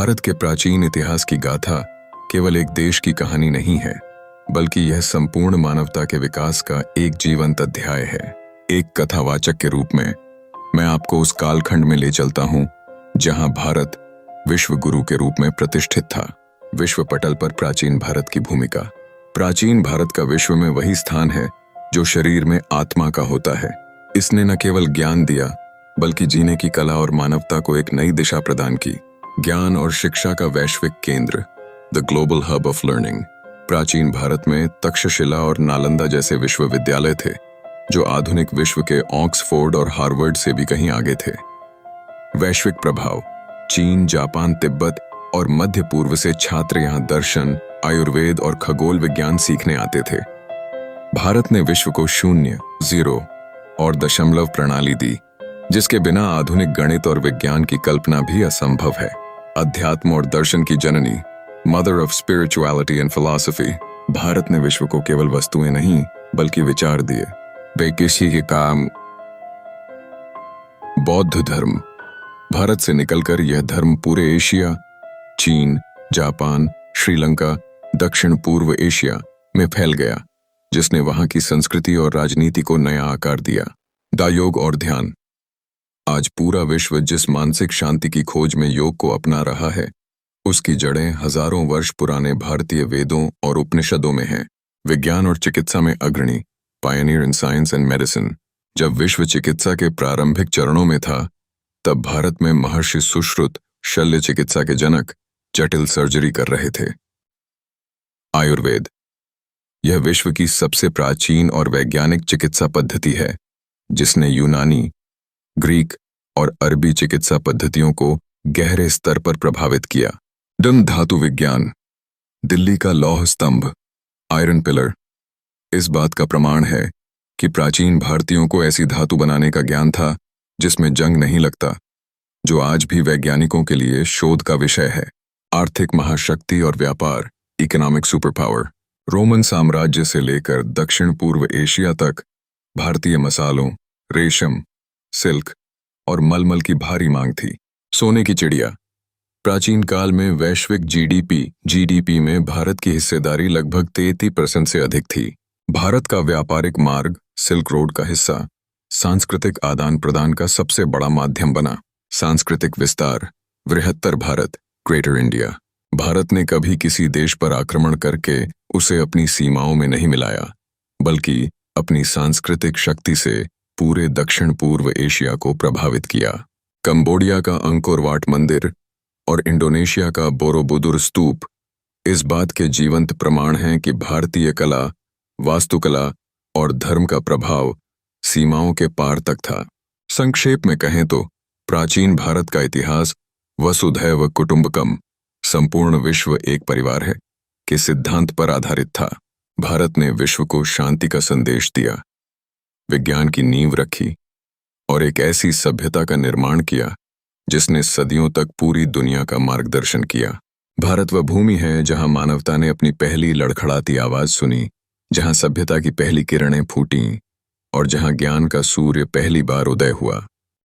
भारत के प्राचीन इतिहास की गाथा केवल एक देश की कहानी नहीं है, बल्कि यह संपूर्ण मानवता के विकास का एक जीवंत अध्याय है। एक कथावाचक के रूप में मैं आपको उस कालखंड में ले चलता हूं जहां भारत विश्व गुरु के रूप में प्रतिष्ठित था। विश्व पटल पर प्राचीन भारत की भूमिका। प्राचीन भारत का विश्व में वही स्थान है जो शरीर में आत्मा का होता है। इसने न केवल ज्ञान दिया, बल्कि जीने की कला और मानवता को एक नई दिशा प्रदान की। ज्ञान और शिक्षा का वैश्विक केंद्र, the global hub of learning. प्राचीन भारत में तक्षशिला और नालंदा जैसे विश्वविद्यालय थे, जो आधुनिक विश्व के ऑक्सफोर्ड और हार्वर्ड से भी कहीं आगे थे। वैश्विक प्रभाव। चीन, जापान, तिब्बत और मध्य पूर्व से छात्र यहाँ दर्शन, आयुर्वेद और खगोल विज्ञान सीखने आते थे। भारत ने विश्व को शून्य, जीरो और दशमलव प्रणाली दी, जिसके बिना आधुनिक गणित और विज्ञान की कल्पना भी असंभव है। अध्यात्म और दर्शन की जननी, mother of spirituality and philosophy. Bharat ने विश्व को केवल वस्तुएं नहीं, बल्कि विचार दिए। वे किसी के काम। बौद्ध धर्म। भारत से निकलकर यह धर्म पूरे एशिया, चीन, जापान, श्रीलंका, दक्षिण पूर्व एशिया में फैल गया, जिसने वहां की संस्कृति और राजनीति को नया आकार दिया। योग और ध्यान। आज पूरा विश्व जिस मानसिक शांति की खोज में योग को अपना रहा है, उसकी जड़ें हजारों वर्ष पुराने भारतीय वेदों और उपनिषदों में हैं। विज्ञान और चिकित्सा में अग्रणी, Pioneer in science and medicine. जब विश्व चिकित्सा के प्रारंभिक चरणों में था, तब भारत में महर्षि सुश्रुत शल्य चिकित्सा के जनक जटिल सर्जरी कर रहे थे। आयुर्वेद। यह विश्व की सबसे प्राचीन और वैज्ञानिक चिकित्सा पद्धति है, जिसने यूनानी, ग्रीक और अरबी चिकित्सा पद्धतियों को गहरे स्तर पर प्रभावित किया। धातु विज्ञान। दिल्ली का लौह स्तंभ, आयरन पिलर, इस बात का प्रमाण है कि प्राचीन भारतीयों को ऐसी धातु बनाने का ज्ञान था जिसमें जंग नहीं लगता, जो आज भी वैज्ञानिकों के लिए शोध का विषय है। आर्थिक महाशक्ति और व्यापार, इकोनॉमिक सुपर पावर। रोमन साम्राज्य से लेकर दक्षिण पूर्व एशिया तक भारतीय मसालों, रेशम, सिल्क और मलमल की भारी मांग थी। सोने की चिड़िया। प्राचीन काल में वैश्विक जीडीपी में भारत की हिस्सेदारी लगभग 33% से अधिक थी। भारत का व्यापारिक मार्ग, सिल्क रोड का हिस्सा, सांस्कृतिक आदान प्रदान का सबसे बड़ा माध्यम बना। सांस्कृतिक विस्तार। बृहत्तर भारत, ग्रेटर इंडिया। भारत ने कभी किसी देश पर आक्रमण करके उसे अपनी सीमाओं में नहीं मिलाया, बल्कि अपनी सांस्कृतिक शक्ति से पूरे दक्षिण पूर्व एशिया को प्रभावित किया। कंबोडिया का अंकोर वाट मंदिर और इंडोनेशिया का बोरोबुदुर स्तूप इस बात के जीवंत प्रमाण हैं कि भारतीय कला, वास्तुकला और धर्म का प्रभाव सीमाओं के पार तक था। संक्षेप में कहें तो प्राचीन भारत का इतिहास वसुधैव कुटुंबकम, संपूर्ण विश्व एक परिवार है, के सिद्धांत पर आधारित था। भारत ने विश्व को शांति का संदेश दिया, विज्ञान की नींव रखी और एक ऐसी सभ्यता का निर्माण किया जिसने सदियों तक पूरी दुनिया का मार्गदर्शन किया। भारत वह भूमि है जहां मानवता ने अपनी पहली लड़खड़ाती आवाज सुनी, जहां सभ्यता की पहली किरणें फूटीं और जहां ज्ञान का सूर्य पहली बार उदय हुआ।